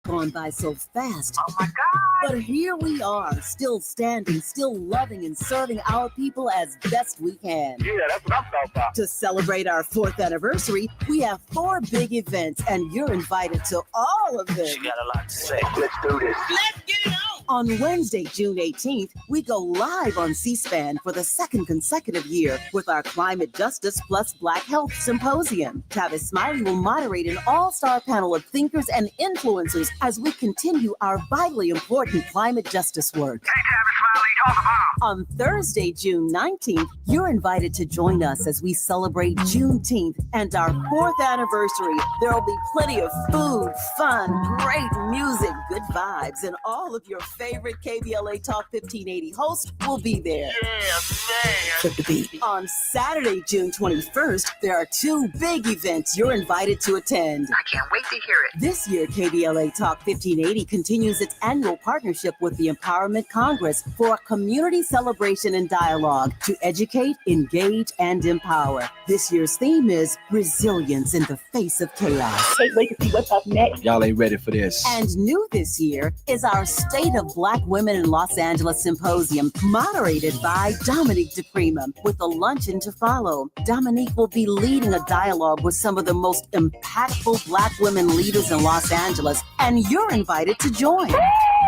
Gone by so fast. Oh my God. But here we are, still standing, still loving and serving our people as best we can. Yeah, that's what I'm talking about. To celebrate our 4th anniversary, we have 4 big events, and you're invited to all of them. She got a lot to say. Let's do this. Let's get it on! On Wednesday, June 18th, we go live on C-SPAN for the 2nd consecutive year with our Climate Justice Plus Black Health Symposium. Tavis Smiley will moderate an all-star panel of thinkers and influencers as we continue our vitally important climate justice work. Hey, Tavis Smiley, talk about. On Thursday, June 19th, you're invited to join us as we celebrate Juneteenth and our 4th anniversary. There will be plenty of food, fun, great music, good vibes, and all of your favorite KBLA Talk 1580 hosts will be there. Yeah, man. Flip the beat. On Saturday, June 21st, there are 2 big events you're invited to attend. I can't wait to hear it. This year, KBLA Talk 1580 continues its annual partnership with the Empowerment Congress for a community celebration and dialogue to educate, engage, and empower. This year's theme is resilience in the face of chaos. Can't wait to see what's up next. Y'all ain't ready for this. And new this year is our State of Black Women in Los Angeles Symposium, moderated by Dominique DePrima, with a luncheon to follow. Dominique will be leading a dialogue with some of the most impactful Black women leaders in Los Angeles, and you're invited to join.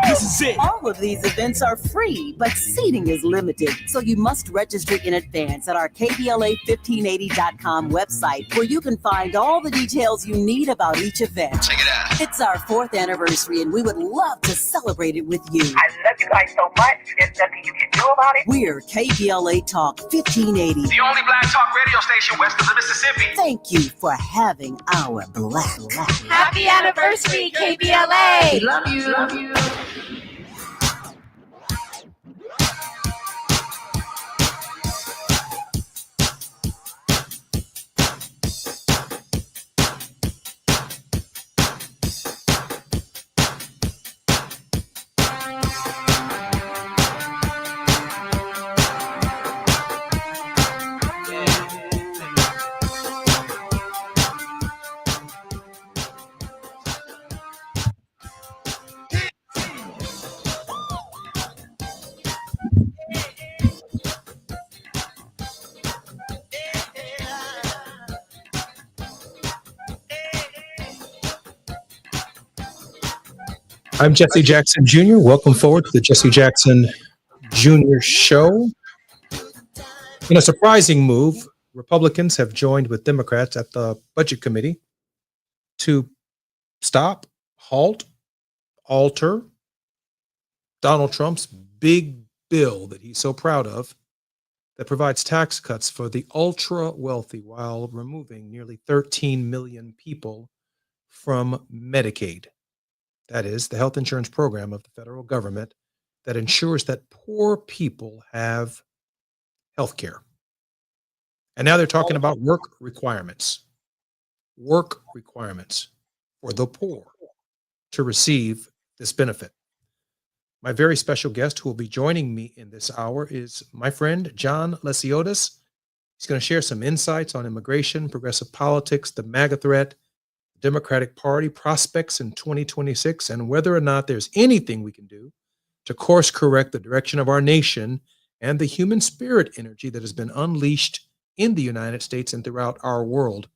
This is it. All of these events are free, but seating is limited, so you must register in advance at our KBLA1580.com website, where you can find all the details you need about each event. Check it out. It's our 4th anniversary, and we would love to celebrate it with you. I love you guys so much. There's nothing you can do about it. We're KBLA Talk 1580. The only black talk radio station west of the Mississippi. Thank you for having our black. Happy anniversary, KBLA! Love you. Love you. I'm Jesse Jackson Jr. Welcome forward to the Jesse Jackson Jr. Show. In a surprising move, Republicans have joined with Democrats at the Budget Committee to stop, halt, alter Donald Trump's big bill that he's so proud of that provides tax cuts for the ultra wealthy while removing nearly 13 million people from Medicaid. That is the health insurance program of the federal government that ensures that poor people have health care. And now they're talking about work requirements for the poor to receive this benefit. My very special guest who will be joining me in this hour is my friend, John Lesiotis. He's going to share some insights on immigration, progressive politics, the MAGA threat, Democratic Party prospects in 2026, and whether or not there's anything we can do to course correct the direction of our nation and the human spirit energy that has been unleashed in the United States and throughout our world.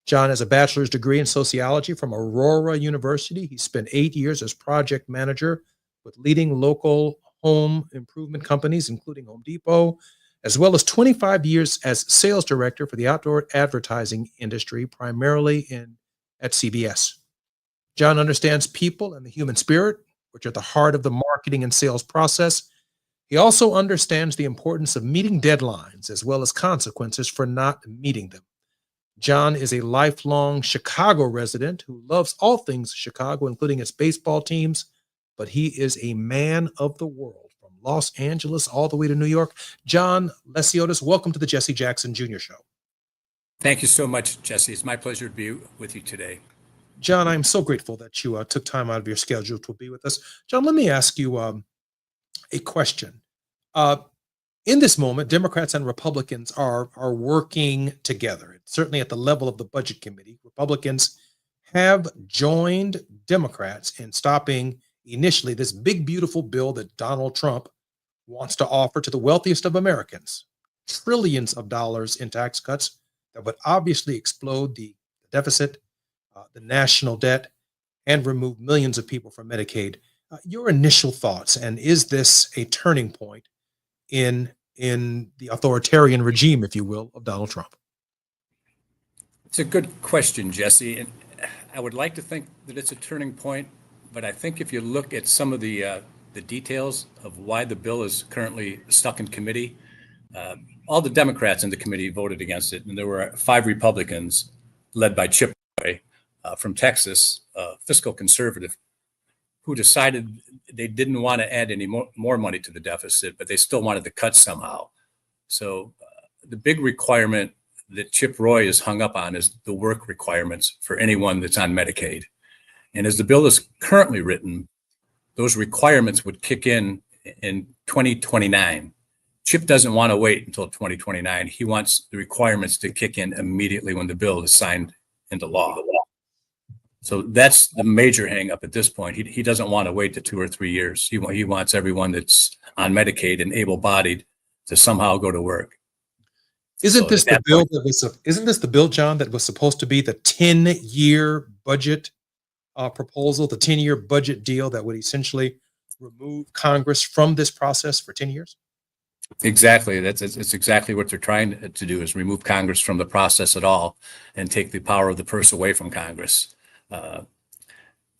John has a bachelor's degree in sociology from Aurora University. He spent 8 years as project manager with leading local home improvement companies, including Home Depot, as well as 25 years as sales director for the outdoor advertising industry, primarily at CBS. John understands people and the human spirit, which are at the heart of the marketing and sales process. He also understands the importance of meeting deadlines as well as consequences for not meeting them. John is a lifelong Chicago resident who loves all things Chicago, including its baseball teams, but he is a man of the world from Los Angeles all the way to New York. John Lesiotis, welcome to the Jesse Jackson Jr. Show. Thank you so much, Jesse. It's my pleasure to be with you today. John, I'm so grateful that you took time out of your schedule to be with us. John, let me ask you a question. In this moment, Democrats and Republicans are working together. Certainly at the level of the Budget Committee, Republicans have joined Democrats in stopping initially this big, beautiful bill that Donald Trump wants to offer to the wealthiest of Americans, trillions of dollars in tax cuts that would obviously explode the deficit, the national debt, and remove millions of people from Medicaid. Your initial thoughts, and is this a turning point in the authoritarian regime, if you will, of Donald Trump? It's a good question, Jesse. And I would like to think that it's a turning point, but I think if you look at some of the details of why the bill is currently stuck in committee, all the Democrats in the committee voted against it, and there were 5 Republicans led by Chip Roy from Texas, fiscal conservative, who decided they didn't want to add any more money to the deficit, but they still wanted to cut somehow. So the big requirement that Chip Roy is hung up on is the work requirements for anyone that's on Medicaid. And as the bill is currently written, those requirements would kick in 2029. Chip doesn't want to wait until 2029. He wants the requirements to kick in immediately when the bill is signed into law. So that's the major hang up at this point. He doesn't want to wait to 2 or 3 years. He wants everyone that's on Medicaid and able-bodied to somehow go to work. Isn't this the bill, John, that was supposed to be the 10-year budget proposal, the 10-year budget deal that would essentially remove Congress from this process for 10 years? Exactly. It's exactly what they're trying to do, is remove Congress from the process at all and take the power of the purse away from Congress.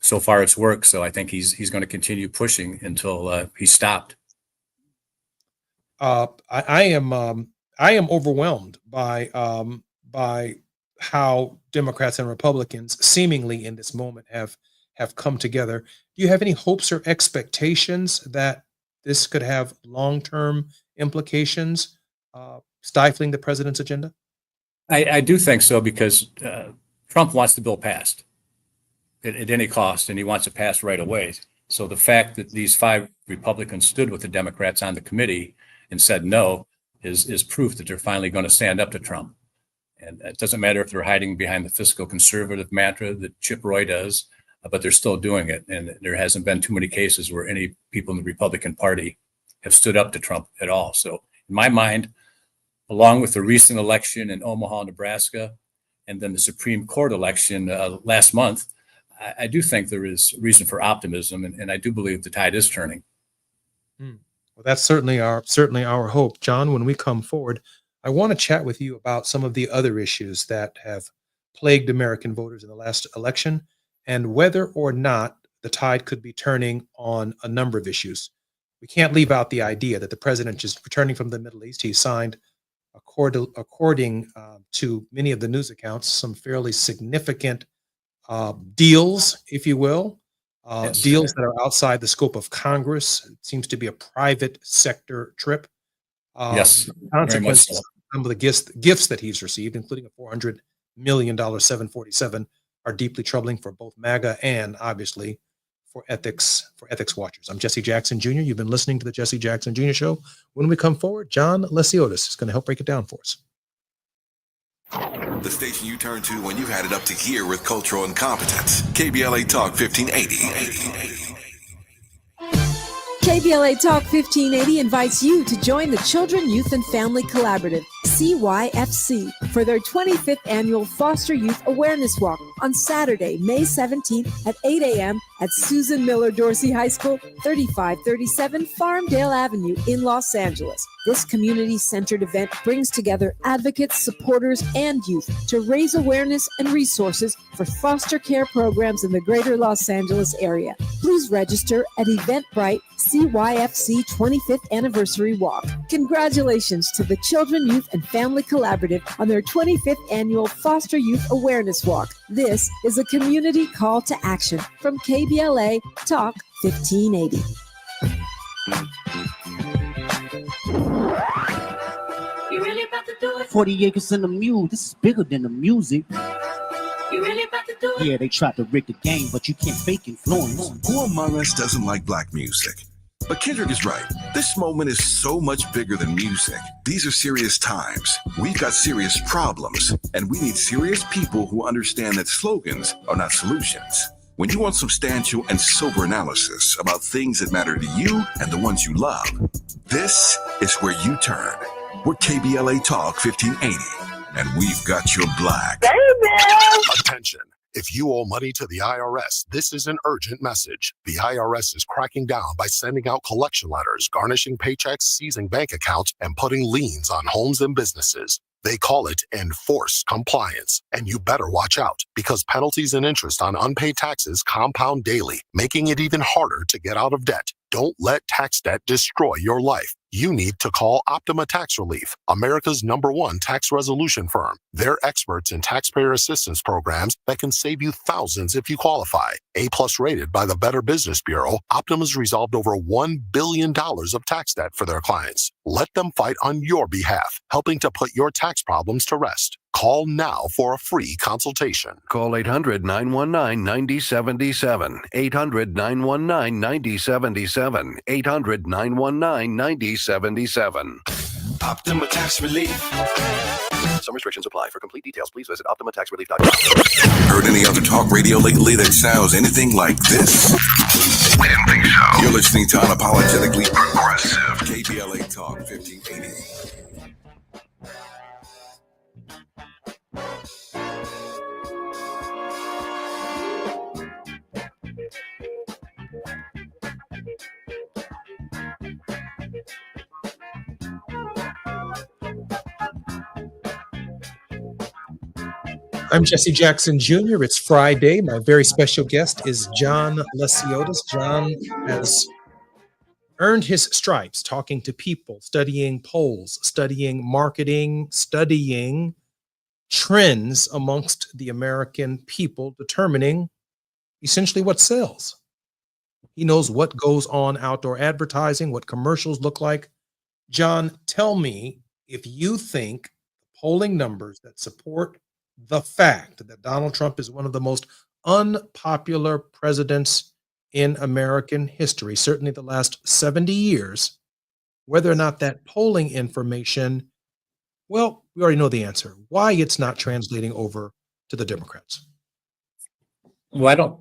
So far it's worked, so I think he's going to continue pushing until he's stopped. I am overwhelmed by how Democrats and Republicans seemingly in this moment have come together. Do you have any hopes or expectations that this could have long-term implications, stifling the president's agenda? I do think so, because Trump wants the bill passed at any cost, and he wants it passed right away. So the fact that these 5 Republicans stood with the Democrats on the committee and said no is proof that they're finally going to stand up to Trump. And it doesn't matter if they're hiding behind the fiscal conservative mantra that Chip Roy does, but they're still doing it. And there hasn't been too many cases where any people in the Republican Party have stood up to Trump at all. So in my mind, along with the recent election in Omaha, Nebraska, and then the Supreme Court election last month, I do think there is reason for optimism, and I do believe the tide is turning. Well, that's certainly our hope. John, when we come forward, I want to chat with you about some of the other issues that have plagued American voters in the last election, and whether or not the tide could be turning on a number of issues. We can't leave out the idea that the president is returning from the Middle East. He signed, according to many of the news accounts, some fairly significant deals, if you will, Yes. deals that are outside the scope of Congress. It seems to be a private sector trip. Yes, very much so. Some of the gifts that he's received, including a $400 million 747, are deeply troubling for both MAGA and obviously for ethics watchers. I'm Jesse Jackson Jr. You've been listening to the Jesse Jackson Jr. Show. When we come forward, John Lesiotis is going to help break it down for us. The station you turn to when you've had it up to here with cultural incompetence. KBLA Talk 1580. KBLA Talk 1580 invites you to join the Children, Youth, and Family Collaborative, CYFC, for their 25th annual Foster Youth Awareness Walk on Saturday, May 17th at 8 a.m. at Susan Miller Dorsey High School, 3537 Farmdale Avenue in Los Angeles. This community-centered event brings together advocates, supporters, and youth to raise awareness and resources for foster care programs in the greater Los Angeles area. Please register at Eventbrite CYFC 25th Anniversary Walk. Congratulations to the Children, Youth, and Family Collaborative on their 25th annual Foster Youth Awareness Walk. This is a community call to action from KBLA Talk 1580. You really about to do it? 40 acres and a mule. This is bigger than the music. You really about to do it? Yeah, they tried to rig the game, but you can't fake influence. Who among us doesn't like black music? But Kendrick is right. This moment is so much bigger than music. These are serious times. We've got serious problems, and we need serious people who understand that slogans are not solutions. When you want substantial and sober analysis about things that matter to you and the ones you love, this is where you turn. We're KBLA Talk 1580, and we've got your black. Attention. If you owe money to the IRS, this is an urgent message. The IRS is cracking down by sending out collection letters, garnishing paychecks, seizing bank accounts, and putting liens on homes and businesses. They call it enforced compliance. And you better watch out, because penalties and interest on unpaid taxes compound daily, making it even harder to get out of debt. Don't let tax debt destroy your life. You need to call Optima Tax Relief, America's #1 tax resolution firm. They're experts in taxpayer assistance programs that can save you thousands if you qualify. A+ rated by the Better Business Bureau, Optima's resolved over $1 billion of tax debt for their clients. Let them fight on your behalf, helping to put your tax problems to rest. Call now for a free consultation. Call 800-919-9077. 800-919-9077. 800-919-9077. Optima Tax Relief. Some restrictions apply. For complete details, please visit OptimaTaxRelief.com. Heard any other talk radio lately that sounds anything like this? We didn't think so. You're listening to Unapologetically Progressive. KBLA Talk 1580. I'm Jesse Jackson Jr. It's Friday. My very special guest is John Lesiotis. John has earned his stripes talking to people, studying polls, studying marketing, studying trends amongst the American people, determining essentially what sells. He knows what goes on outdoor advertising, what commercials look like. John, tell me if you think polling numbers that support the fact that Donald Trump is one of the most unpopular presidents in American history, certainly the last 70 years, whether or not that polling information, well, we already know the answer, why it's not translating over to the Democrats. Well, I don't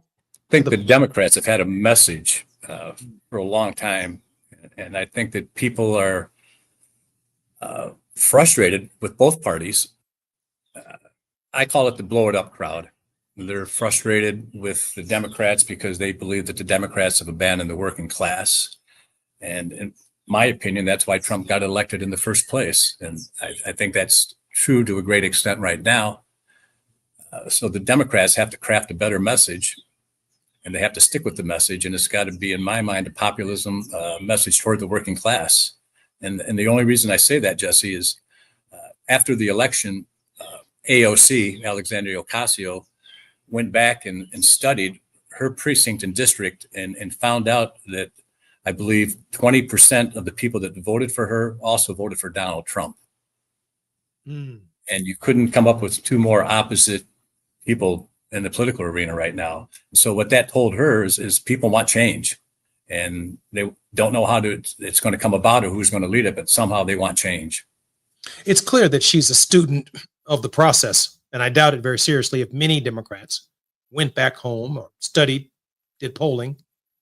think the Democrats have had a message for a long time. And I think that people are frustrated with both parties. I call it the blow it up crowd. They're frustrated with the Democrats because they believe that the Democrats have abandoned the working class. And in my opinion, that's why Trump got elected in the first place. And I think that's true to a great extent right now. So the Democrats have to craft a better message, and they have to stick with the message. And it's got to be, in my mind, a populism message toward the working class. And the only reason I say that, Jesse, is after the election, AOC, Alexandria Ocasio, went back and studied her precinct and district and found out that I believe 20% of the people that voted for her also voted for Donald Trump. And you couldn't come up with two more opposite people in the political arena right now. So what that told her is people want change, and they don't know how it's going to come about or who's going to lead it, but somehow they want change. It's clear that she's a student of the process, and I doubt it very seriously if many Democrats went back home or studied, did polling,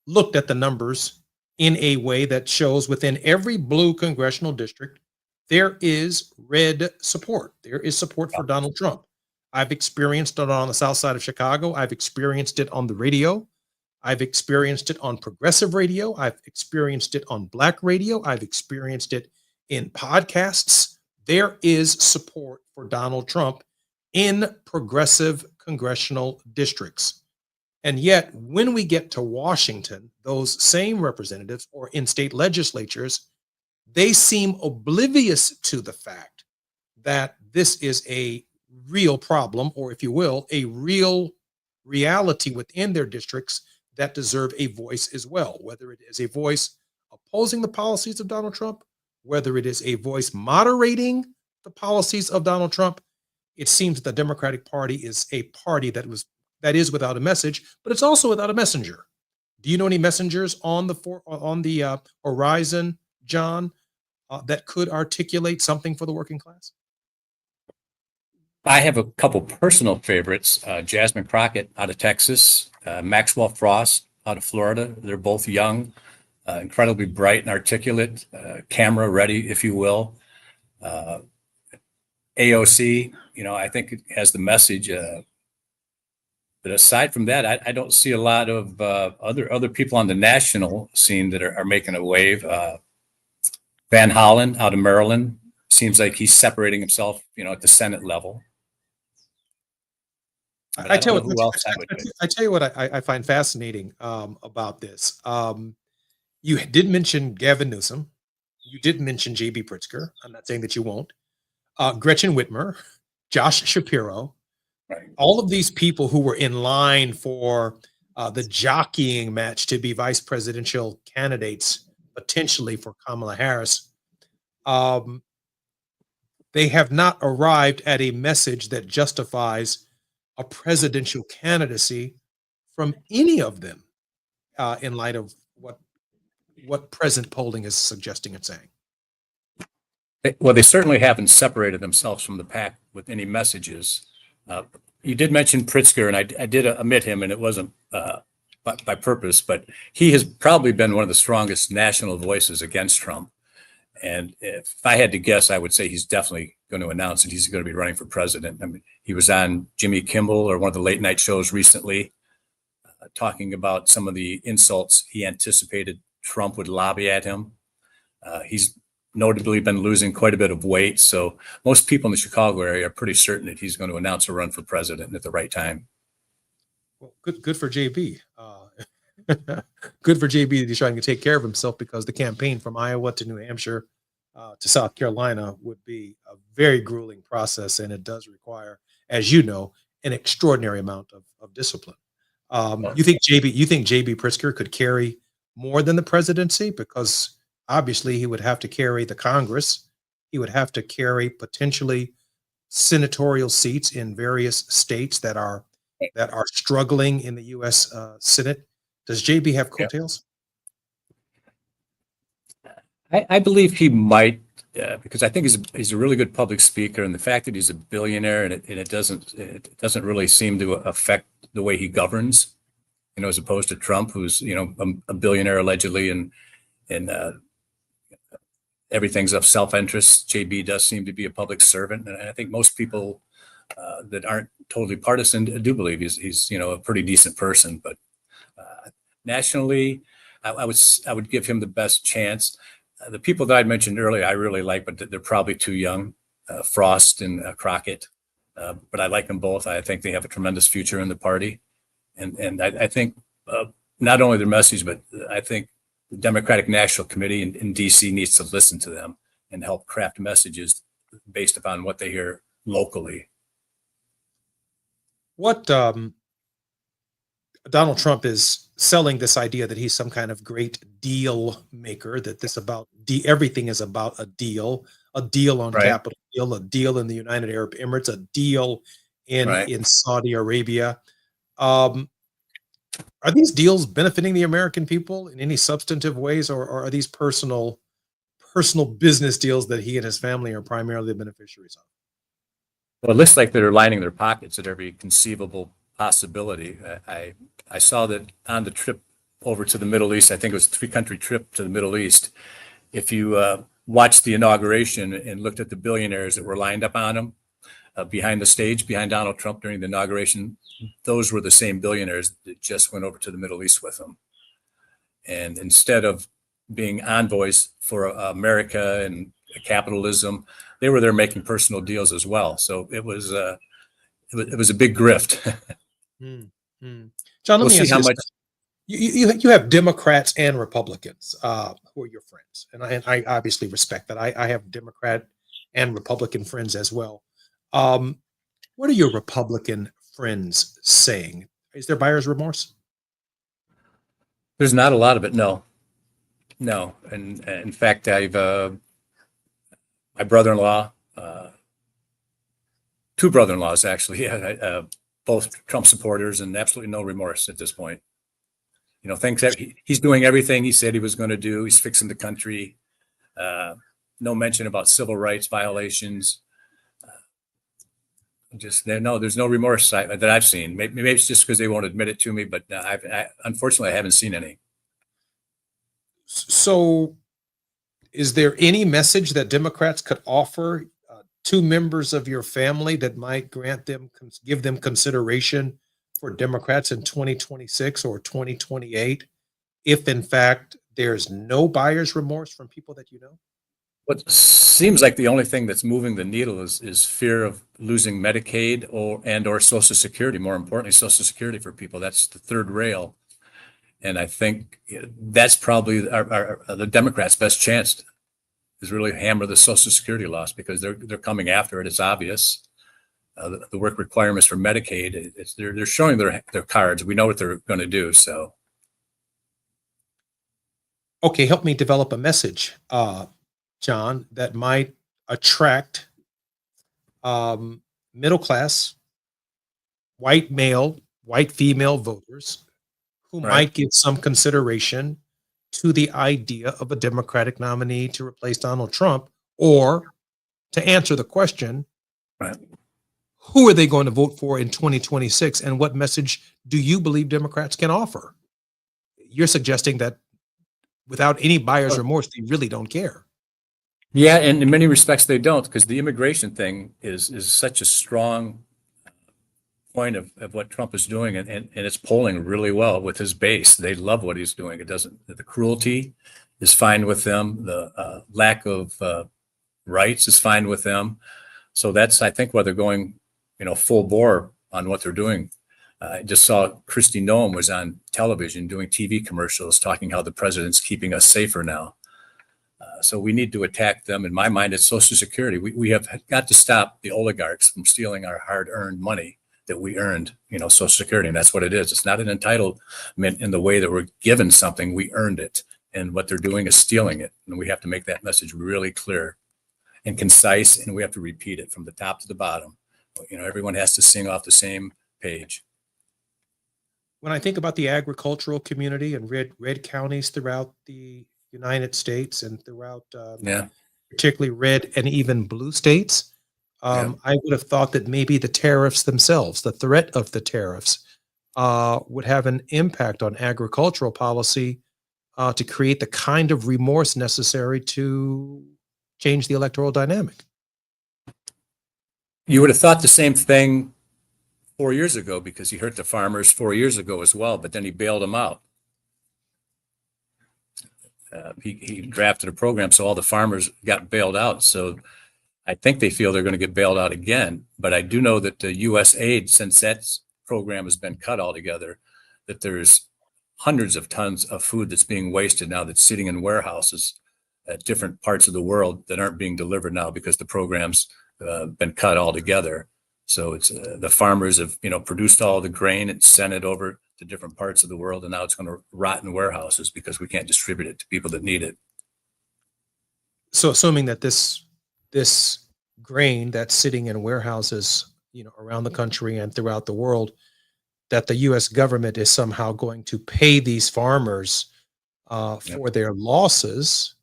looked at the numbers in a way that shows within every blue congressional district, there is red support. There is support for Donald Trump. I've experienced it on the south side of Chicago. I've experienced it on the radio. I've experienced it on progressive radio. I've experienced it on black radio. I've experienced it in podcasts. There is support for Donald Trump in progressive congressional districts. And yet, when we get to Washington, those same representatives or in state legislatures, they seem oblivious to the fact that this is a real problem, or if you will, a real reality within their districts that deserve a voice as well, whether it is a voice opposing the policies of Donald Trump, whether it is a voice moderating the policies of Donald Trump. It seems that the Democratic Party is a party that is without a message, but it's also without a messenger. Do you know any messengers on the horizon, John, that could articulate something for the working class? I have a couple personal favorites. Jasmine Crockett out of Texas, Maxwell Frost out of Florida. They're both young, incredibly bright and articulate, camera ready, if you will. AOC, I think it has the message. But aside from that, I don't see a lot of other people on the national scene that are making a wave. Van Hollen out of Maryland seems like he's separating himself, at the Senate level. I tell you what I find fascinating about this. You did mention Gavin Newsom. You did mention J.B. Pritzker. I'm not saying that you won't. Gretchen Whitmer, Josh Shapiro, right. All of these people who were in line for the jockeying match to be vice presidential candidates, potentially for Kamala Harris, they have not arrived at a message that justifies a presidential candidacy from any of them in light of what present polling is suggesting and saying. Well, they certainly haven't separated themselves from the pack with any messages. You did mention Pritzker, and I did omit him, and it wasn't by purpose, but he has probably been one of the strongest national voices against Trump. And if I had to guess, I would say he's definitely going to announce that he's going to be running for president. I mean, he was on Jimmy Kimmel or one of the late night shows recently, talking about some of the insults he anticipated Trump would lobby at him. He's notably been losing quite a bit of weight. So most people in the Chicago area are pretty certain that he's going to announce a run for president at the right time. Well, good for JB. Good for JB that he's trying to take care of himself, because the campaign from Iowa to New Hampshire to South Carolina would be a very grueling process. And it does require, as you know, an extraordinary amount of discipline. You think JB Pritzker could carry more than the presidency? Because obviously he would have to carry the Congress. He would have to carry potentially senatorial seats in various states that are struggling in the U.S. Senate. Does JB have coattails? I believe he might, because I think he's a really good public speaker, and the fact that he's a billionaire and it doesn't really seem to affect the way he governs, as opposed to Trump, who's a billionaire allegedly, and everything's of self-interest. JB does seem to be a public servant, and I think most people that aren't totally partisan do believe he's a pretty decent person. But nationally, I would give him the best chance. The people that I mentioned earlier, I really like, but they're probably too young. Frost and Crockett, but I like them both. I think they have a tremendous future in the party, and I think not only their message, but I think the Democratic National Committee in DC needs to listen to them and help craft messages based upon what they hear locally. What Donald Trump is selling this idea that he's some kind of great deal maker, that everything is about a deal on Capitol Hill, a deal in the United Arab Emirates, a deal in Saudi Arabia. Are these deals benefiting the American people in any substantive ways, or are these personal business deals that he and his family are primarily the beneficiaries of? Well, it looks like they're lining their pockets at every conceivable possibility. I saw that on the trip over to the Middle East, I think it was a 3-country trip to the Middle East. If you watched the inauguration and looked at the billionaires that were lined up on him behind the stage, behind Donald Trump during the inauguration, those were the same billionaires that just went over to the Middle East with him. And instead of being envoys for America and capitalism, they were there making personal deals as well. So it was a big grift. John, let me ask you this. You have Democrats and Republicans who are your friends, and I obviously respect that. I have Democrat and Republican friends as well. What are your Republican friends saying? Is there buyer's remorse? There's not a lot of it. No. And in fact, I've my brother-in-law, 2 brother-in-laws actually, both Trump supporters, and absolutely no remorse at this point. Thinks that he's doing everything he said he was going to do. He's fixing the country. No mention about civil rights violations. Just no, there's no remorse that I've seen. Maybe it's just because they won't admit it to me, but unfortunately I haven't seen any. So, is there any message that Democrats could offer to members of your family that might give them consideration for Democrats in 2026 or 2028, if in fact there's no buyer's remorse from people that you know? What seems like the only thing that's moving the needle is fear of losing Medicaid or Social Security. More importantly, Social Security for people. That's the third rail, and I think that's probably the Democrats' best chance is really hammer the Social Security loss, because they're coming after it. It's obvious. The work requirements for Medicaid. They're showing their cards. We know what they're going to do. So, okay, help me develop a message, John, that might attract middle class, white male, white female voters who might give some consideration to the idea of a Democratic nominee to replace Donald Trump, or to answer the question, who are they going to vote for in 2026, and what message do you believe Democrats can offer? You're suggesting that without any buyer's remorse, they really don't care. Yeah, and in many respects they don't, because the immigration thing is such a strong point of what Trump is doing, and it's polling really well with his base. They love what he's doing. The cruelty is fine with them. The lack of rights is fine with them. So that's, I think, why they're going, full bore on what they're doing. I just saw Kristi Noem was on television doing TV commercials talking how the president's keeping us safer now. So we need to attack them. In my mind, it's Social Security. We have got to stop the oligarchs from stealing our hard-earned money that we earned, Social Security. And that's what it is. It's not an entitlement in the way that we're given something. We earned it. And what they're doing is stealing it. And we have to make that message really clear and concise. And we have to repeat it from the top to the bottom. Everyone has to sing off the same page. When I think about the agricultural community and red counties throughout the United States and throughout particularly red and even blue states, I would have thought that maybe the tariffs themselves, the threat of the tariffs, would have an impact on agricultural policy to create the kind of remorse necessary to change the electoral dynamic. You would have thought the same thing 4 years ago, because he hurt the farmers 4 years ago as well, but then he bailed them out. He drafted a program so all the farmers got bailed out. So I think they feel they're going to get bailed out again. But I do know that the U.S. aid, since that program has been cut altogether, that there's hundreds of tons of food that's being wasted now, that's sitting in warehouses at different parts of the world that aren't being delivered now because the program's been cut altogether. So it's the farmers have produced all the grain and sent it over to different parts of the world, and now it's going to rot in warehouses because we can't distribute it to people that need it. So assuming that this grain that's sitting in warehouses, around the country and throughout the world, that the U.S. government is somehow going to pay these farmers for their losses,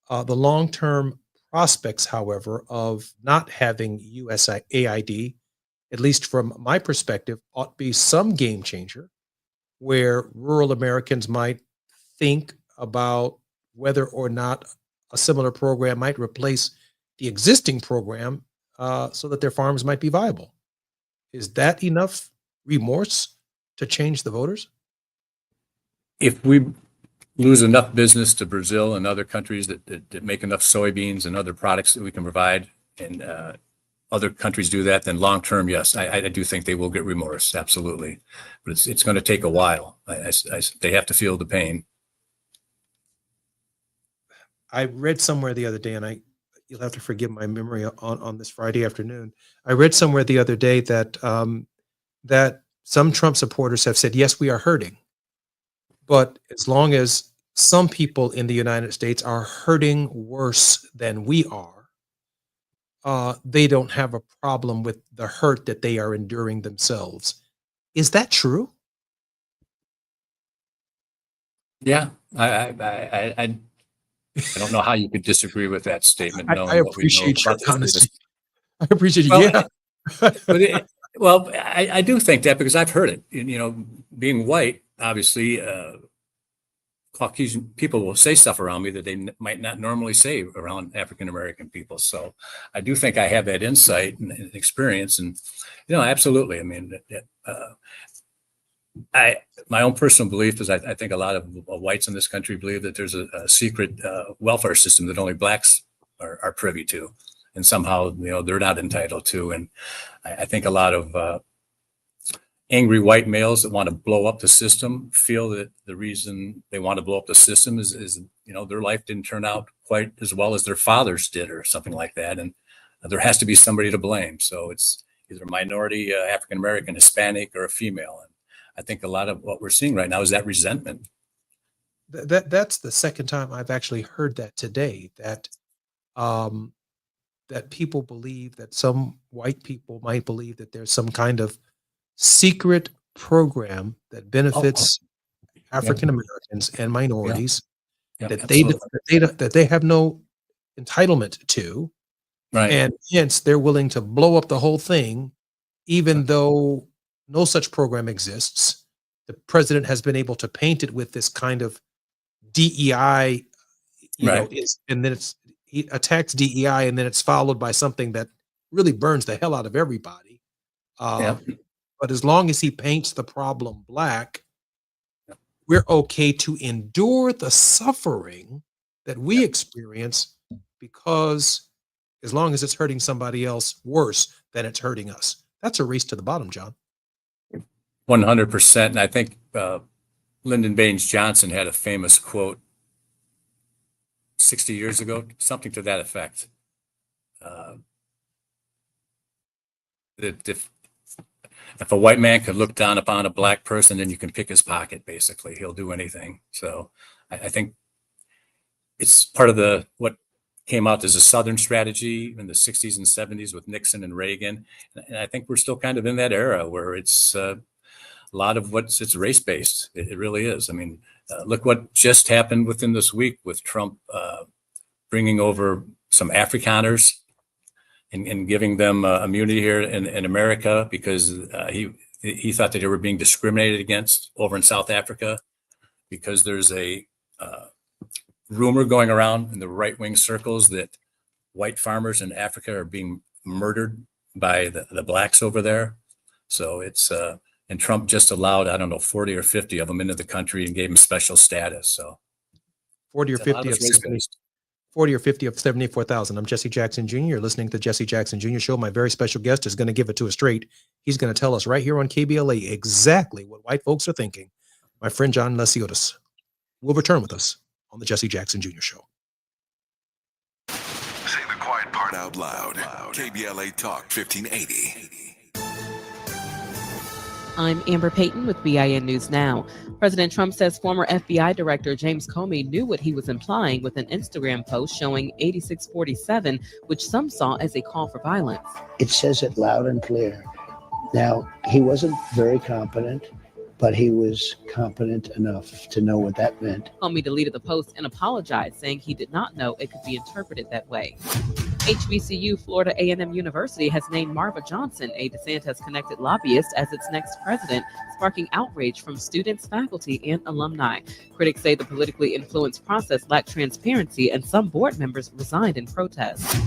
the long-term prospects, however, of not having USAID, at least from my perspective, ought to be some game changer, where rural Americans might think about whether or not a similar program might replace the existing program so that their farms might be viable. Is that enough remorse to change the voters? If we lose enough business to Brazil and other countries that make enough soybeans and other products that we can provide, and other countries do that, then long term, yes, I do think they will get remorse, absolutely. But it's going to take a while. They have to feel the pain. I read somewhere the other day, and you'll have to forgive my memory on this Friday afternoon. I read somewhere the other day that that some Trump supporters have said, yes, we are hurting, but as long as some people in the United States are hurting worse than we are, they don't have a problem with the hurt that they are enduring themselves. Is that true? Yeah, I don't know how you could disagree with that statement. I appreciate your honesty. I appreciate it. Well, Yeah. Well, I do think that because I've heard it. Being white, obviously, Caucasian people will say stuff around me that they might not normally say around African American people. So I do think I have that insight and experience, and absolutely. I mean, my own personal belief is I think a lot of whites in this country believe that there's a secret welfare system that only blacks are privy to, and somehow they're not entitled to. And I think a lot of angry white males that want to blow up the system feel that the reason they want to blow up the system is their life didn't turn out quite as well as their fathers did or something like that, and there has to be somebody to blame. So it's either a minority, African American, Hispanic, or a female. And I think a lot of what we're seeing right now is that resentment. That's the second time I've actually heard that today, that that people believe, that some white people might believe that there's some kind of secret program that benefits African Americans and minorities that they have no entitlement to, right? And hence they're willing to blow up the whole thing, even though no such program exists. The president has been able to paint it with this kind of DEI, and then he attacks DEI, and then it's followed by something that really burns the hell out of everybody. But as long as he paints the problem black, we're okay to endure the suffering that we experience, because as long as it's hurting somebody else worse than it's hurting us. That's a race to the bottom, John. 100%. And I think Lyndon Baines Johnson had a famous quote 60 years ago, something to that effect. That if a white man could look down upon a black person, then you can pick his pocket, basically. He'll do anything. So I think it's part of what came out as a Southern strategy in the 60s and 70s with Nixon and Reagan. And I think we're still kind of in that era where it's a lot of it's race-based. It really is. I mean, look what just happened within this week with Trump bringing over some Afrikaners and giving them immunity here in America because he thought that they were being discriminated against over in South Africa, because there's a rumor going around in the right-wing circles that white farmers in Africa are being murdered by the blacks over there. So it's and Trump just allowed, I don't know, 40 or 50 of them into the country and gave them special status. So 40 or 50 of 40 or 50 of 74,000. I'm Jesse Jackson Jr. You're listening to the Jesse Jackson Jr. Show. My very special guest is going to give it to us straight. He's going to tell us right here on KBLA exactly what white folks are thinking. My friend John Lesiotis will return with us on the Jesse Jackson Jr. Show. Say the quiet part out loud. KBLA Talk 1580. I'm Amber Payton with BIN News Now. President Trump says former FBI Director James Comey knew what he was implying with an Instagram post showing 8647, which some saw as a call for violence. It says it loud and clear. Now, he wasn't very competent, but he was competent enough to know what that meant. Comey deleted the post and apologized, saying he did not know it could be interpreted that way. HBCU Florida A&M University has named Marva Johnson, a DeSantis-connected lobbyist, as its next president, sparking outrage from students, faculty, and alumni. Critics say the politically influenced process lacked transparency, and some board members resigned in protest.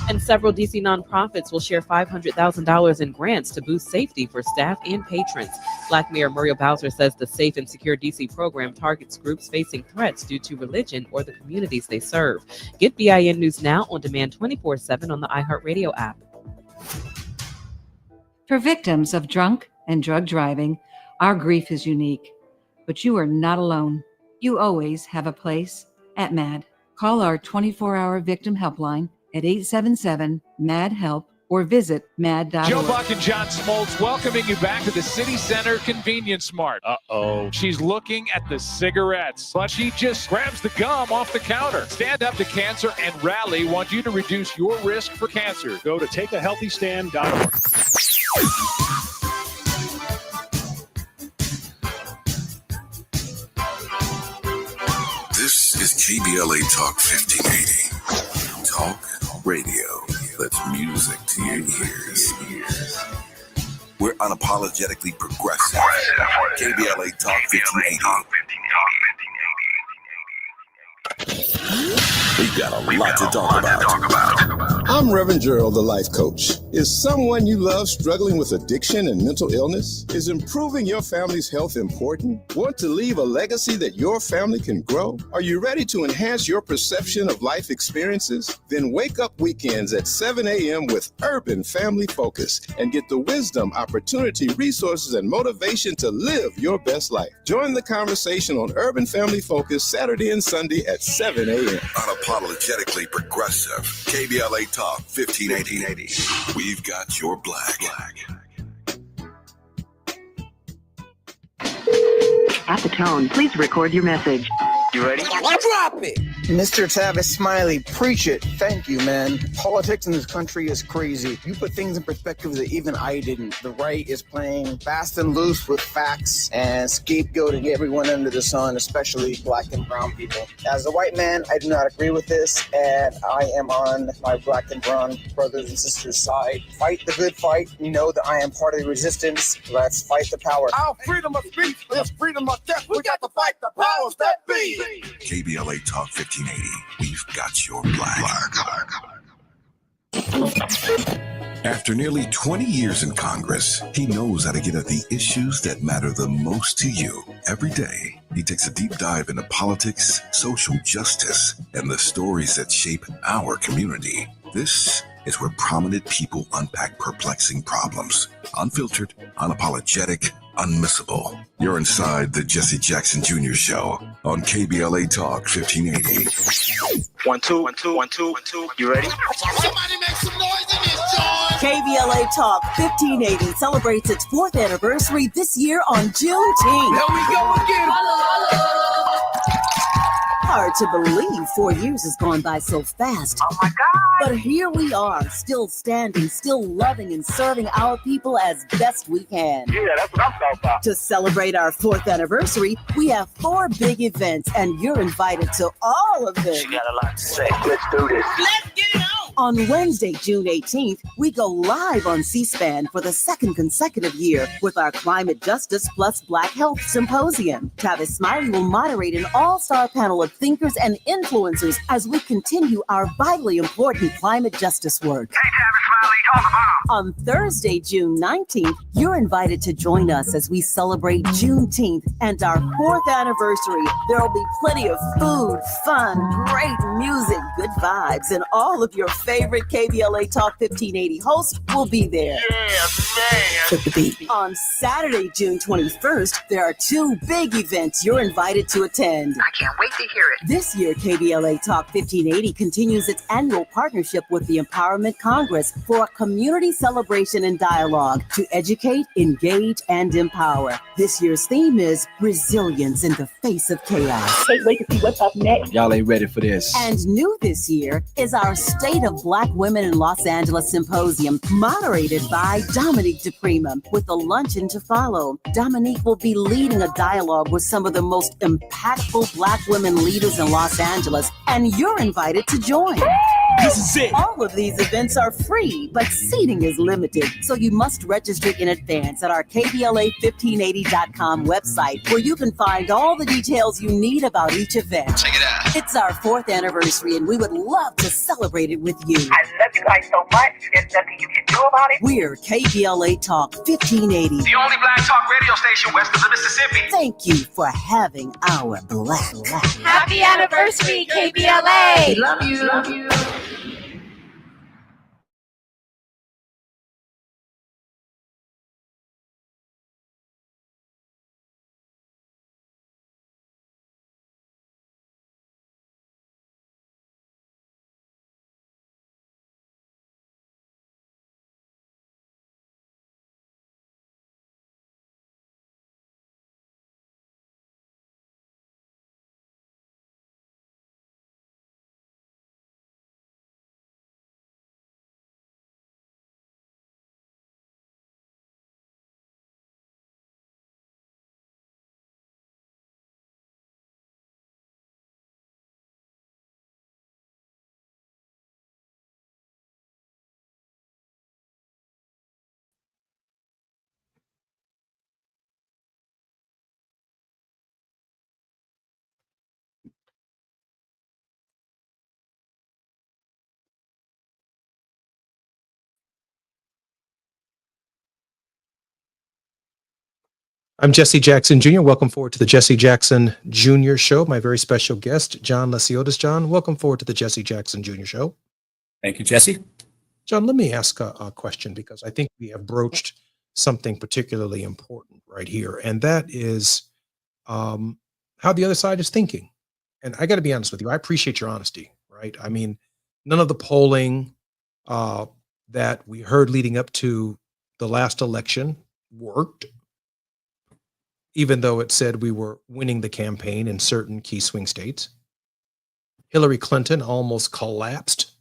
And several D.C. nonprofits will share $500,000 in grants to boost safety for staff and patrons. Black Mayor Muriel Bowser says the Safe and Secure D.C. program targets groups facing threats due to religion or the communities they serve. Get BIN News Now on demand 24/7 on the iHeartRadio app. For victims of drunk and drug driving, our grief is unique. But you are not alone. You always have a place at MAD. Call our 24-hour victim helpline at 877-MAD-HELP or visit mad.org. Joe Buck and John Smoltz welcoming you back to the City Center Convenience Mart. Uh-oh. She's looking at the cigarettes, but she just grabs the gum off the counter. Stand Up to Cancer and Rally want you to reduce your risk for cancer. Go to takeahealthystand.org. This is KBLA Talk 1580. Talk radio. That's music to your ears. unapologetically progressive. KBLA Talk 1580. We got a lot to talk about. I'm Reverend Gerald, the life coach. Is someone you love struggling with addiction and mental illness? Is improving your family's health important? Want to leave a legacy that your family can grow? Are you ready to enhance your perception of life experiences? Then wake up weekends at 7 a.m. with Urban Family Focus and get the wisdom, opportunity, resources, and motivation to live your best life. Join the conversation on Urban Family Focus Saturday and Sunday at 7 a.m. Unapologetically progressive. KBLA Talk 1580. We've got your black. At the tone, please record your message. You ready? Drop it! Mr. Tavis Smiley, preach it. Thank you, man. Politics in this country is crazy. You put things in perspective that even I didn't. The right is playing fast and loose with facts and scapegoating everyone under the sun, especially black and brown people. As a white man, I do not agree with this, and I am on my black and brown brothers and sisters' side. Fight the good fight. You know that I am part of the resistance. Let's fight the power. Our freedom of speech is freedom of death. We got to fight the powers that be. KBLA Talk 1580. We've got your black. After nearly 20 years in Congress, he knows how to get at the issues that matter the most to you. Every day, he takes a deep dive into politics, social justice, and the stories that shape our community. This is where prominent people unpack perplexing problems. Unfiltered, unapologetic, unmissable. You're inside the Jesse Jackson Jr. Show on KBLA Talk 1580. 1 2 1 2 1 2 1 2. You ready? Somebody make some noise in this joint. KBLA Talk 1580 celebrates its 4th anniversary this year on Juneteenth. There we go again. Hard to believe 4 years has gone by so fast. Oh my God. But here we are, still standing, still loving and serving our people as best we can. Yeah, that's what I'm talking about. To celebrate our 4th anniversary, we have 4 big events, and you're invited to all of them. She got a lot to say. Let's do this. Let's get it on! On Wednesday, June 18th, we go live on C-SPAN for the 2nd consecutive year with our Climate Justice Plus Black Health Symposium. Tavis Smiley will moderate an all-star panel of thinkers and influencers as we continue our vitally important climate justice work. Hey, Tavis Smiley, talk about. On Thursday, June 19th, you're invited to join us as we celebrate Juneteenth and our 4th anniversary. There will be plenty of food, fun, great music, good vibes, and all of your favorite KBLA Talk 1580 hosts will be there. Yeah, man. Took the beat. On Saturday, June 21st, there are 2 big events you're invited to attend. I can't wait to hear it. This year, KBLA Talk 1580 continues its annual partnership with the Empowerment Congress for a community celebration and dialogue to educate, engage, and empower. This year's theme is resilience in the face of chaos. Can't wait to see what's up next. Y'all ain't ready for this. And new this year is our State of Black Women in Los Angeles Symposium, moderated by Dominique DePrima, with a luncheon to follow. Dominique will be leading a dialogue with some of the most impactful Black women leaders in Los Angeles, and you're invited to join. This is it. All of these events are free, but seating is limited, so you must register in advance at our KBLA1580.com website, where you can find all the details you need about each event. Check it out. It's our 4th anniversary, and we would love to celebrate it with you. I love you guys so much. There's nothing you can do about it. We're KBLA Talk 1580. The only black talk radio station west of the Mississippi. Thank you for having our black. Happy anniversary, KBLA! Love you. Love you. I'm Jesse Jackson Jr. Welcome forward to the Jesse Jackson Jr. Show. My very special guest, John Lesiotis. John, welcome forward to the Jesse Jackson Jr. Show. Thank you, Jesse. John, let me ask a question because I think we have broached something particularly important right here, and that is how the other side is thinking. And I got to be honest with you, I appreciate your honesty, right? I mean, none of the polling that we heard leading up to the last election worked, even though it said we were winning the campaign in certain key swing states. Hillary Clinton almost collapsed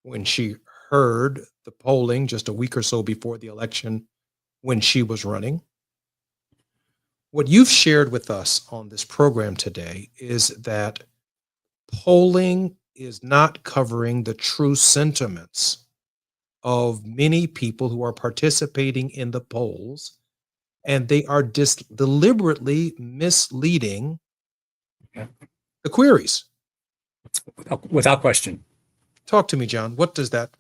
when she heard the polling just a week or so before the election when she was running. What you've shared with us on this program today is that polling is not covering the true sentiments of many people who are participating in the polls, and they are deliberately misleading the queries. Without question. Talk to me, John. What does that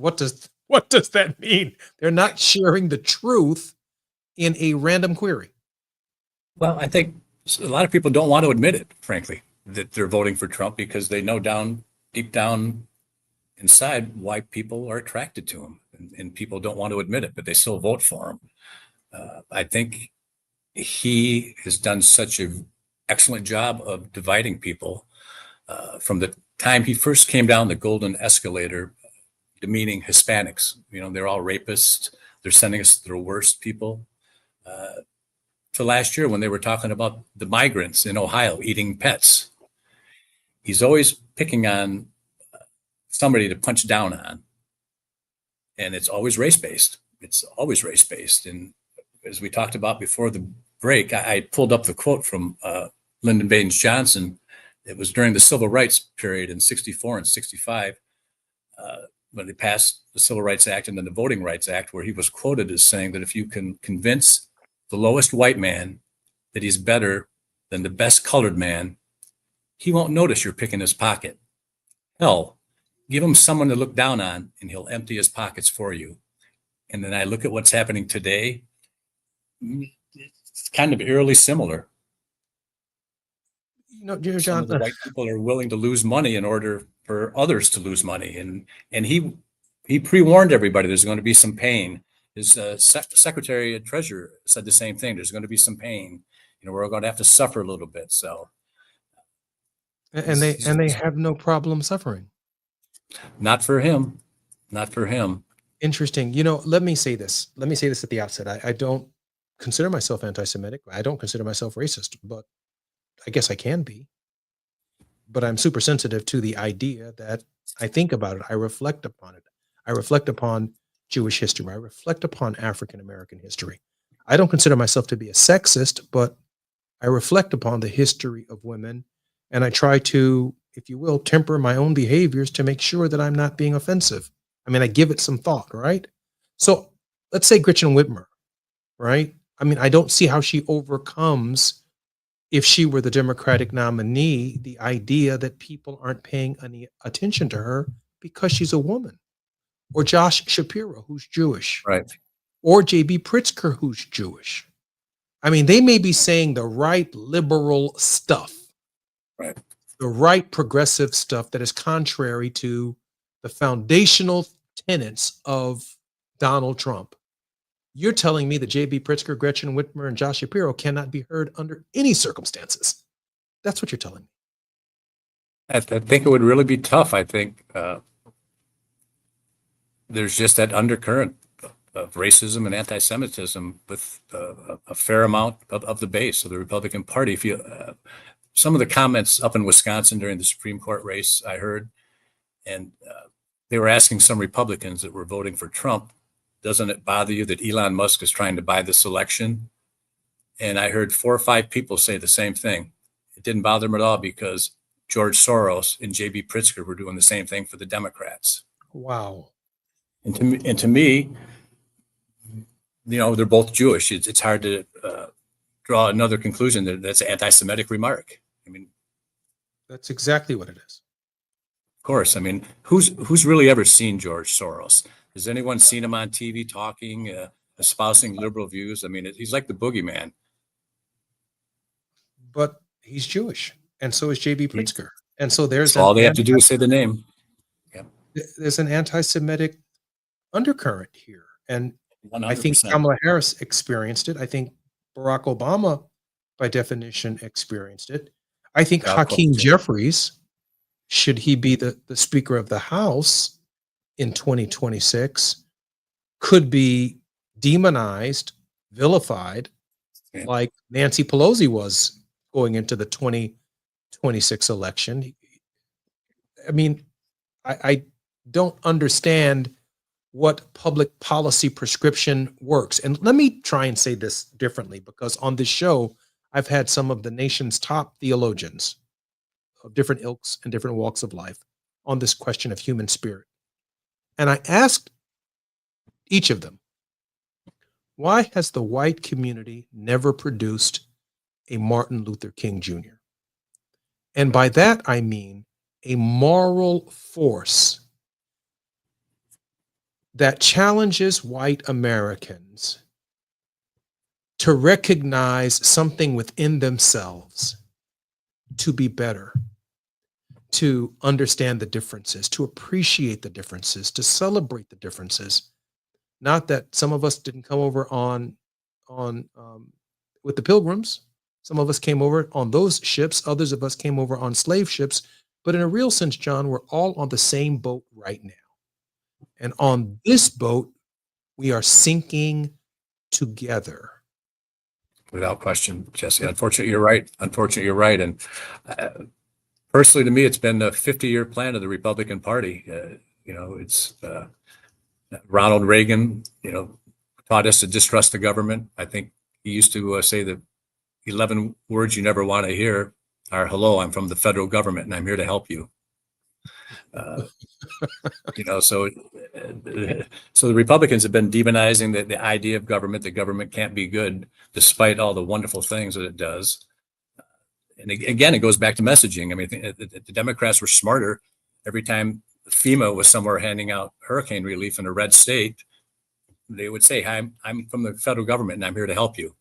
mean? They're not sharing the truth in a random query. Well, I think a lot of people don't want to admit it, frankly, that they're voting for Trump because they know deep down inside why people are attracted to him, and people don't want to admit it, but they still vote for him. I think he has done such an excellent job of dividing people from the time he first came down the golden escalator, demeaning Hispanics. They're all rapists. They're sending us the worst people. To last year when they were talking about the migrants in Ohio eating pets. He's always picking on somebody to punch down on. And it's always race-based. And as we talked about before the break, I pulled up the quote from Lyndon Baines Johnson. It was during the civil rights period in 64 and 65 when they passed the Civil Rights Act and then the Voting Rights Act, where he was quoted as saying that if you can convince the lowest white man that he's better than the best colored man, he won't notice you're picking his pocket. Hell, give him someone to look down on and he'll empty his pockets for you. And then I look at what's happening today. It's kind of eerily similar. John, some of the white people are willing to lose money in order for others to lose money. And he pre-warned everybody there's going to be some pain. His Secretary of Treasury said the same thing. There's going to be some pain. We're going to have to suffer a little bit. So, and they have no problem suffering. Not for him. Not for him. Interesting. Let me say this. Let me say this at the outset. I don't consider myself anti-Semitic. I don't consider myself racist, but I guess I can be. But I'm super sensitive to the idea that I think about it. I reflect upon it. I reflect upon Jewish history. I reflect upon African American history. I don't consider myself to be a sexist, but I reflect upon the history of women, and I try to, if you will, temper my own behaviors to make sure that I'm not being offensive. I mean, I give it some thought, right? So let's say Gretchen Whitmer, right? I mean, I don't see how she overcomes, if she were the Democratic nominee, the idea that people aren't paying any attention to her because she's a woman. Or Josh Shapiro, who's Jewish. Right. Or J.B. Pritzker, who's Jewish. I mean, they may be saying the right liberal stuff. Right. The right progressive stuff that is contrary to the foundational tenets of Donald Trump. You're telling me that J.B. Pritzker, Gretchen Whitmer, and Josh Shapiro cannot be heard under any circumstances. That's what you're telling me. I think it would really be tough. I think there's just that undercurrent of racism and anti-Semitism with a fair amount of the base of the Republican Party. If you some of the comments up in Wisconsin during the Supreme Court race, I heard, and they were asking some Republicans that were voting for Trump, doesn't it bother you that Elon Musk is trying to buy this election? And I heard 4 or 5 people say the same thing. It didn't bother them at all because George Soros and J.B. Pritzker were doing the same thing for the Democrats. Wow. And to me, they're both Jewish. It's hard to draw another conclusion that's an anti-Semitic remark. I mean, that's exactly what it is. Of course. I mean, who's really ever seen George Soros? Has anyone seen him on TV talking, espousing liberal views? I mean, he's like the boogeyman. but he's Jewish, and so is J.B. Pritzker. And so there's all they have to do is say the name. Yeah. There's an anti-Semitic undercurrent here. And 100%. I think Kamala Harris experienced it. I think Barack Obama, by definition, experienced it. I think Hakeem Jeffries, should he be the Speaker of the House in 2026, could be demonized, vilified, like Nancy Pelosi was going into the 2026 election. I mean, I don't understand what public policy prescription works. And let me try and say this differently, because on this show, I've had some of the nation's top theologians of different ilks and different walks of life on this question of human spirit. And I asked each of them, why has the white community never produced a Martin Luther King Jr.? And by that, I mean a moral force that challenges white Americans to recognize something within themselves, to be better, to understand the differences, to appreciate the differences, to celebrate the differences. Not that some of us didn't come over with the Pilgrims. Some of us came over on those ships. Others of us came over on slave ships. But in a real sense, John, we're all on the same boat right now. And on this boat, we are sinking together. Without question, Jesse. Unfortunately, you're right. And personally, to me, it's been a 50-year plan of the Republican Party. It's Ronald Reagan, taught us to distrust the government. I think he used to say the 11 words you never want to hear are, hello, I'm from the federal government and I'm here to help you. So the Republicans have been demonizing the idea of government. The government can't be good despite all the wonderful things that it does. And again, it goes back to messaging. I mean, the Democrats were smarter. Every time FEMA was somewhere handing out hurricane relief in a red state, they would say, "Hi, I'm from the federal government and I'm here to help you."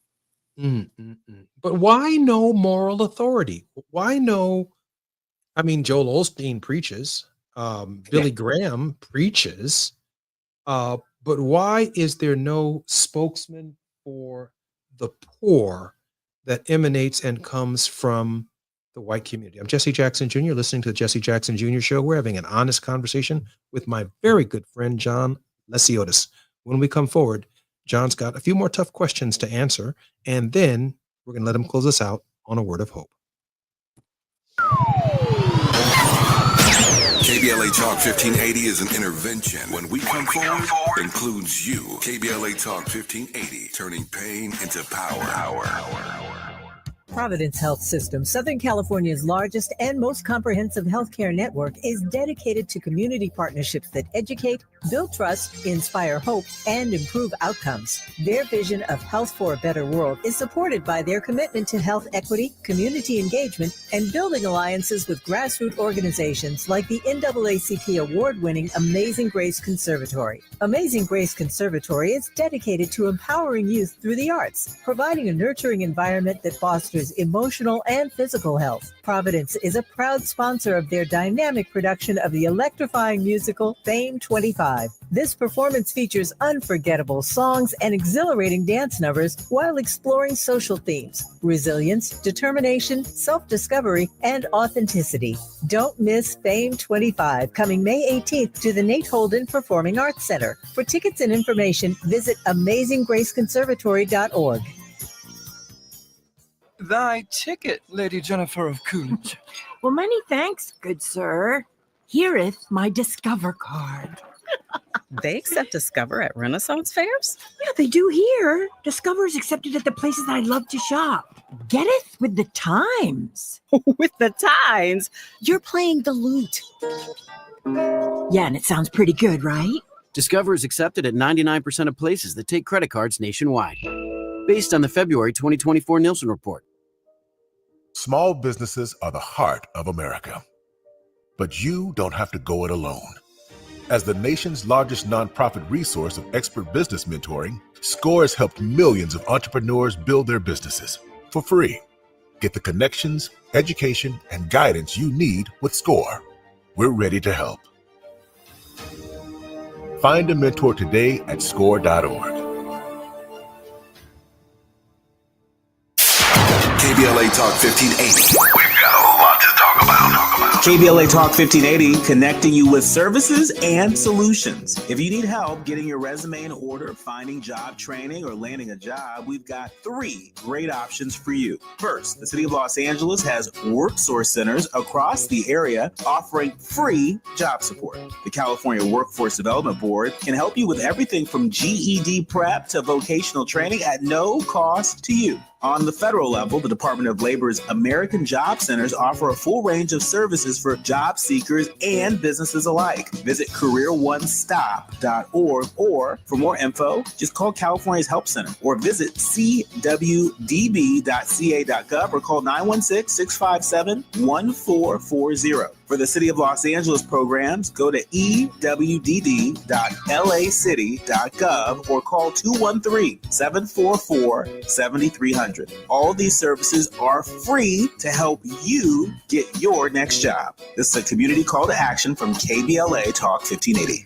But why no moral authority? Why no? I mean, Joel Osteen preaches, Billy Graham preaches, but why is there no spokesman for the poor that emanates and comes from the white community? I'm Jesse Jackson Jr., listening to the Jesse Jackson Jr. Show. We're having an honest conversation with my very good friend, John Lesiotis. When we come forward, John's got a few more tough questions to answer, and then we're going to let him close us out on a word of hope. KBLA Talk 1580 is an intervention. When we come forward, includes you. KBLA Talk 1580, turning pain into power. Providence Health System, Southern California's largest and most comprehensive healthcare network, is dedicated to community partnerships that educate, build trust, inspire hope, and improve outcomes. Their vision of health for a better world is supported by their commitment to health equity, community engagement, and building alliances with grassroots organizations like the NAACP award-winning Amazing Grace Conservatory. Amazing Grace Conservatory is dedicated to empowering youth through the arts, providing a nurturing environment that fosters emotional and physical health. Providence is a proud sponsor of their dynamic production of the electrifying musical Fame 25. This performance features unforgettable songs and exhilarating dance numbers while exploring social themes, resilience, determination, self-discovery, and authenticity. Don't miss Fame 25, coming May 18th to the Nate Holden Performing Arts Center. For tickets and information, visit AmazingGraceConservatory.org. Thy ticket, Lady Jennifer of Coolidge. Well, many thanks, good sir. Here'th my Discover card. They accept Discover at Renaissance fairs? Yeah, they do here. Discover is accepted at the places I love to shop. Getteth with the times. With the times? You're playing the lute. Yeah, and it sounds pretty good, right? Discover is accepted at 99% of places that take credit cards nationwide. Based on the February 2024 Nielsen report. Small businesses are the heart of America. But you don't have to go it alone. As the nation's largest nonprofit resource of expert business mentoring, SCORE has helped millions of entrepreneurs build their businesses for free. Get the connections, education, and guidance you need with SCORE. We're ready to help. Find a mentor today at score.org. KBLA Talk 1580. We've got a lot to talk about. KBLA Talk 1580, connecting you with services and solutions. If you need help getting your resume in order, finding job training, or landing a job, we've got 3 great options for you. First, the City of Los Angeles has WorkSource centers across the area offering free job support. The California Workforce Development Board can help you with everything from GED prep to vocational training at no cost to you. On the federal level, the Department of Labor's American Job Centers offer a full range of services for job seekers and businesses alike. Visit careeronestop.org, or for more info, just call California's Help Center or visit cwdb.ca.gov or call 916-657-1440. For the City of Los Angeles programs, go to ewdd.lacity.gov or call 213-744-7300. All these services are free to help you get your next job. This is a community call to action from KBLA Talk 1580.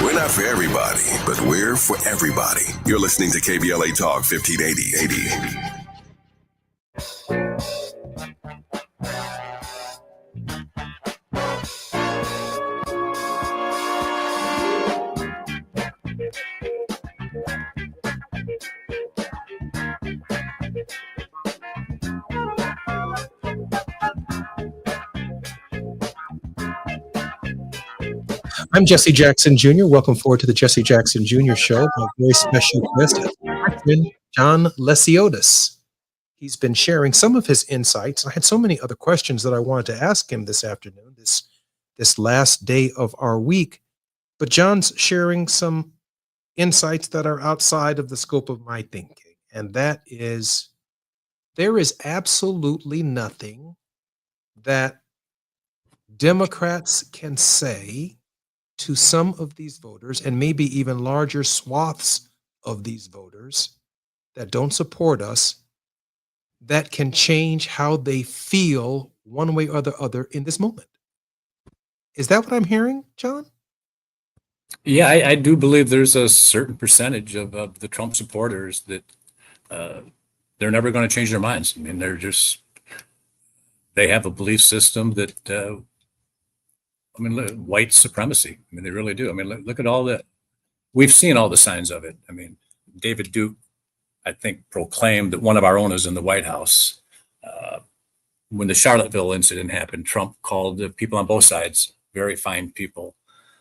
We're not for everybody, but we're for everybody. You're listening to KBLA Talk 1580. I'm Jesse Jackson Jr. Welcome forward to the Jesse Jackson Jr. Show. My very special guest is John Lesiotis. He's been sharing some of his insights. I had so many other questions that I wanted to ask him this afternoon, this last day of our week. But John's sharing some insights that are outside of the scope of my thinking. And that is, there is absolutely nothing that Democrats can say to some of these voters, and maybe even larger swaths of these voters that don't support us, that can change how they feel one way or the other in this moment. Is that what I'm hearing, John? Yeah, I do believe there's a certain percentage of the Trump supporters that they're never going to change their minds. I mean, they have a belief system that, white supremacy. I mean, they really do. I mean, look at all that. We've seen all the signs of it. I mean, David Duke, I think, proclaimed that one of our own is in the White House. When the Charlottesville incident happened, Trump called the people on both sides very fine people.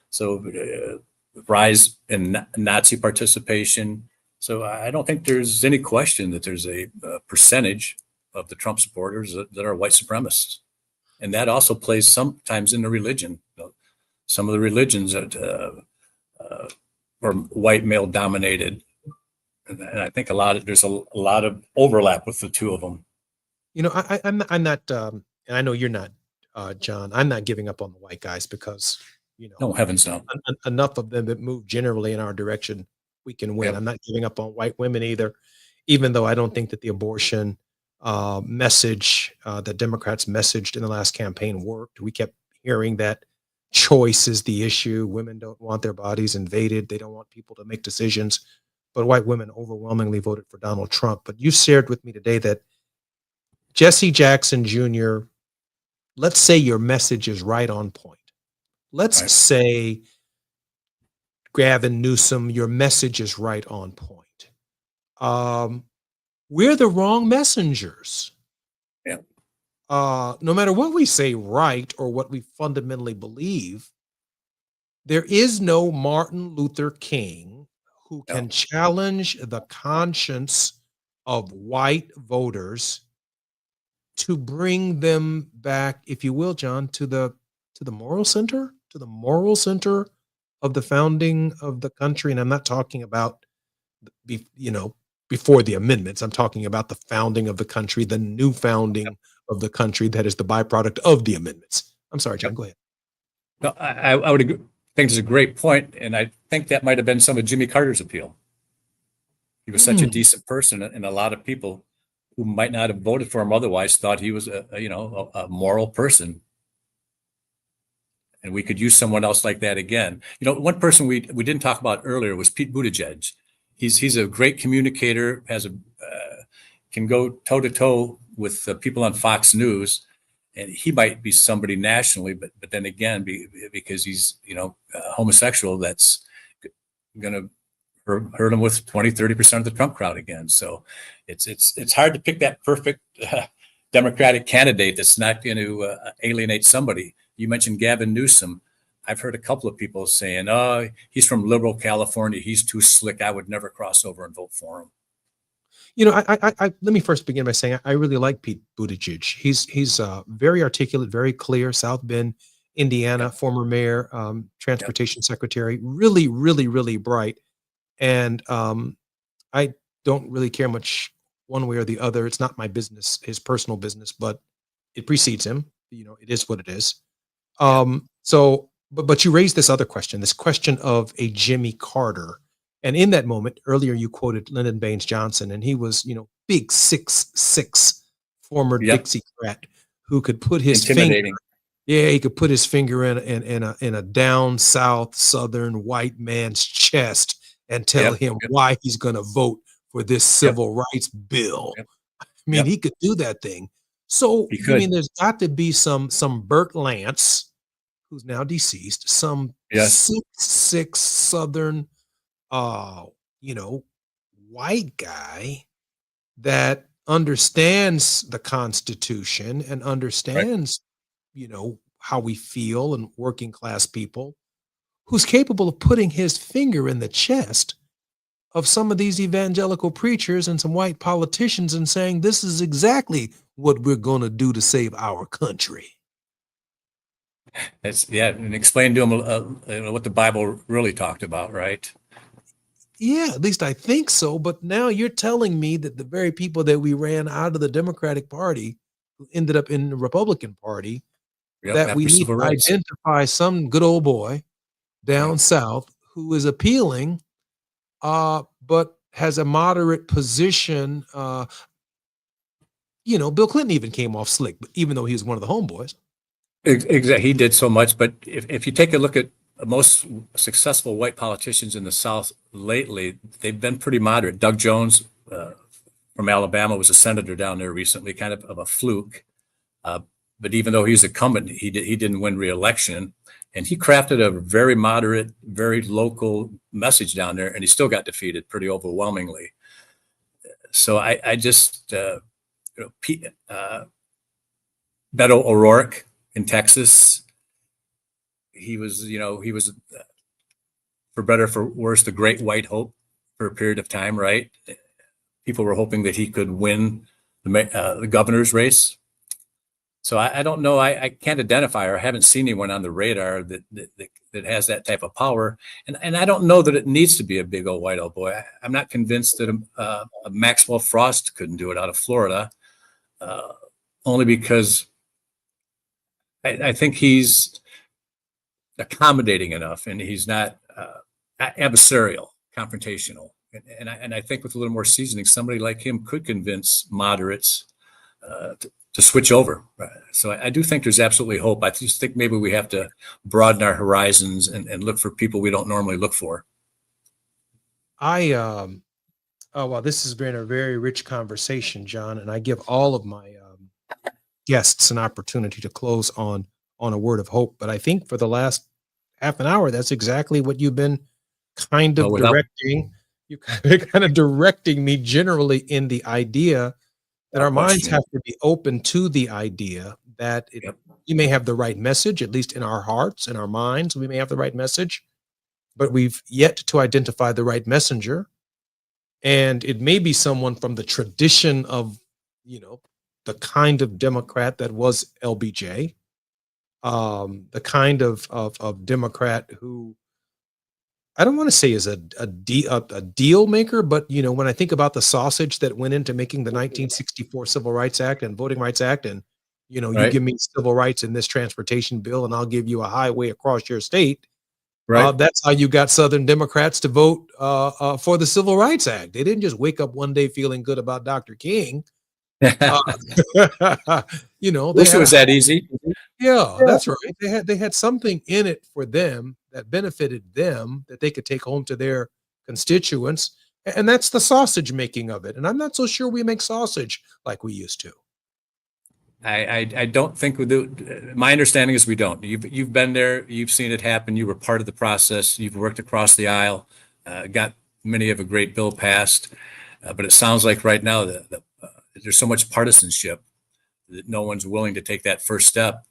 So rise in Nazi participation. So I don't think there's any question that there's a percentage of the Trump supporters that are white supremacists. And that also plays sometimes in the religion. Some of the religions that are white male dominated. And I think there's a lot of overlap with the two of them. You know, I'm not, and I know you're not, John, I'm not giving up on the white guys because, no, heavens no. Enough of them that move generally in our direction, we can win. Yep. I'm not giving up on white women either, even though I don't think that the abortion message that Democrats messaged in the last campaign worked. We kept hearing that choice is the issue. Women don't want their bodies invaded. They don't want people to make decisions. But white women overwhelmingly voted for Donald Trump. But you shared with me today that Jesse Jackson Jr., let's say your message is right on point. Let's say, Gavin Newsom, your message is right on point. We're the wrong messengers. Yeah. No matter what we say right or what we fundamentally believe, there is no Martin Luther King who can challenge the conscience of white voters to bring them back, if you will, John, to the moral center, of the founding of the country. And I'm not talking about, before the amendments. I'm talking about the founding of the country, the new founding of the country that is the byproduct of the amendments. I'm sorry, John, go ahead. No, I would agree. I think it's a great point, and I think that might have been some of Jimmy Carter's appeal. He was such a decent person, and a lot of people who might not have voted for him otherwise thought he was a moral person. And we could use someone else like that again. One person we didn't talk about earlier was Pete Buttigieg. He's a great communicator, can go toe to toe with people on Fox News, and he might be somebody nationally, but then again, because he's homosexual, that's going to hurt him with 20-30% of the Trump crowd again. So it's hard to pick that perfect Democratic candidate that's not going to alienate somebody. You mentioned Gavin Newsom. I've heard a couple of people saying, "Oh, he's from liberal California. He's too slick. I would never cross over and vote for him." I let me first begin by saying I really like Pete Buttigieg. He's very articulate, very clear. South Bend, Indiana, former mayor, transportation secretary. Really, really, really bright. And I don't really care much one way or the other. It's not my business, his personal business, but it precedes him. It is what it is. But you raised this other question, this question of a Jimmy Carter. And in that moment, earlier you quoted Lyndon Baines Johnson, and he was, big 6'6" former Dixiecrat who could put his finger. Yeah, he could put his finger in a down south southern white man's chest and tell him why he's going to vote for this civil rights bill. I mean, he could do that thing. So there's got to be some Burt Lance, who's now deceased, some 6'6" southern white guy that understands the Constitution and understands, how we feel and working class people, who's capable of putting his finger in the chest of some of these evangelical preachers and some white politicians and saying, this is exactly what we're going to do to save our country. And explain to them what the Bible really talked about, right? Yeah, at least I think so. But now you're telling me that the very people that we ran out of the Democratic Party who ended up in the Republican Party, that we need to identify some good old boy down south who is appealing, but has a moderate position. Bill Clinton even came off slick, even though he was one of the homeboys. Exactly, he did so much. But if you take a look at most successful white politicians in the South lately, they've been pretty moderate. Doug Jones from Alabama was a senator down there recently, kind of a fluke. But even though he's incumbent, he didn't win re-election, and he crafted a very moderate, very local message down there, and he still got defeated pretty overwhelmingly. So I just Beto O'Rourke in Texas. He was for better or for worse, the great white hope for a period of time, right? People were hoping that he could win the governor's race. So I don't know. I can't identify, or I haven't seen anyone on the radar that has that type of power. And I don't know that it needs to be a big old white old boy. I'm not convinced that a Maxwell Frost couldn't do it out of Florida, only because I think he's accommodating enough, and he's not adversarial, confrontational. And I think with a little more seasoning, somebody like him could convince moderates to switch over. So I do think there's absolutely hope. I just think maybe we have to broaden our horizons and look for people we don't normally look for. Well, this has been a very rich conversation, John, and I give all of my guests an opportunity to close on a word of hope. But I think for the last half an hour, that's exactly what you've been kind of directing. You kind of directing me generally in the idea that our minds have to be open to the idea that you may have the right message, at least in our hearts and our minds, we may have the right message, but we've yet to identify the right messenger. And it may be someone from the tradition of, the kind of Democrat that was LBJ, the kind of Democrat who I don't want to say is a deal maker, but when I think about the sausage that went into making the 1964 Civil Rights Act and Voting Rights Act, and you give me civil rights in this transportation bill, and I'll give you a highway across your state. Right. That's how you got Southern Democrats to vote for the Civil Rights Act. They didn't just wake up one day feeling good about Dr. King. You know, Wish it was that easy. Yeah, that's right. They had something in it for them that benefited them that they could take home to their constituents, and that's the sausage making of it. And I'm not so sure we make sausage like we used to. I don't think we do. My understanding is we don't. You've been there. You've seen it happen. You were part of the process. You've worked across the aisle, got many of a great bill passed. But it sounds like right now that there's so much partisanship that no one's willing to take that first step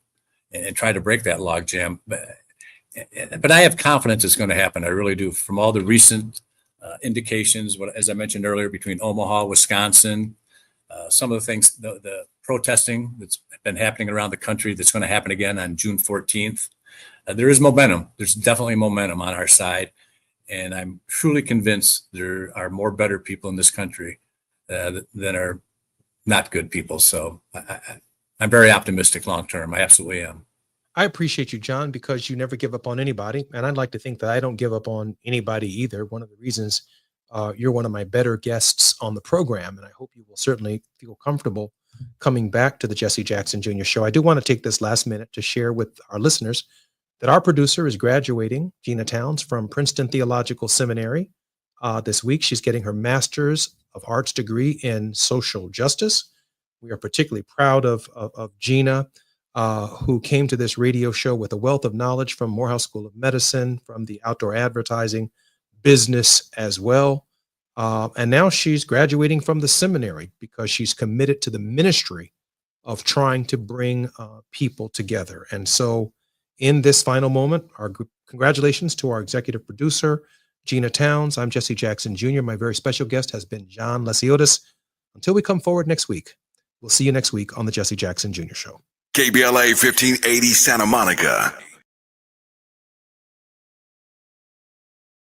and try to break that logjam. But I have confidence it's going to happen. I really do. From all the recent indications, as I mentioned earlier, between Omaha, Wisconsin, some of the things, the protesting that's been happening around the country, that's going to happen again on June 14th. There is momentum. There's definitely momentum on our side. And I'm truly convinced there are more better people in this country than are not good people. So I'm very optimistic long term. I absolutely am. I appreciate you, John, because you never give up on anybody. And I'd like to think that I don't give up on anybody either. One of the reasons you're one of my better guests on the program, and I hope you will certainly feel comfortable coming back to the Jesse Jackson Jr. Show. I do want to take this last minute to share with our listeners that our producer is graduating, Gina Towns, from Princeton Theological Seminary this week. She's getting her Master's of Arts degree in social justice. We are particularly proud of Gina, who came to this radio show with a wealth of knowledge from Morehouse School of Medicine, from the outdoor advertising business as well. And now she's graduating from the seminary because she's committed to the ministry of trying to bring people together. And so in this final moment, our congratulations to our executive producer, Gina Towns. I'm Jesse Jackson Jr. My very special guest has been John Lesiotis. Until we come forward next week, we'll see you next week on the Jesse Jackson Jr. Show. KBLA 1580 Santa Monica.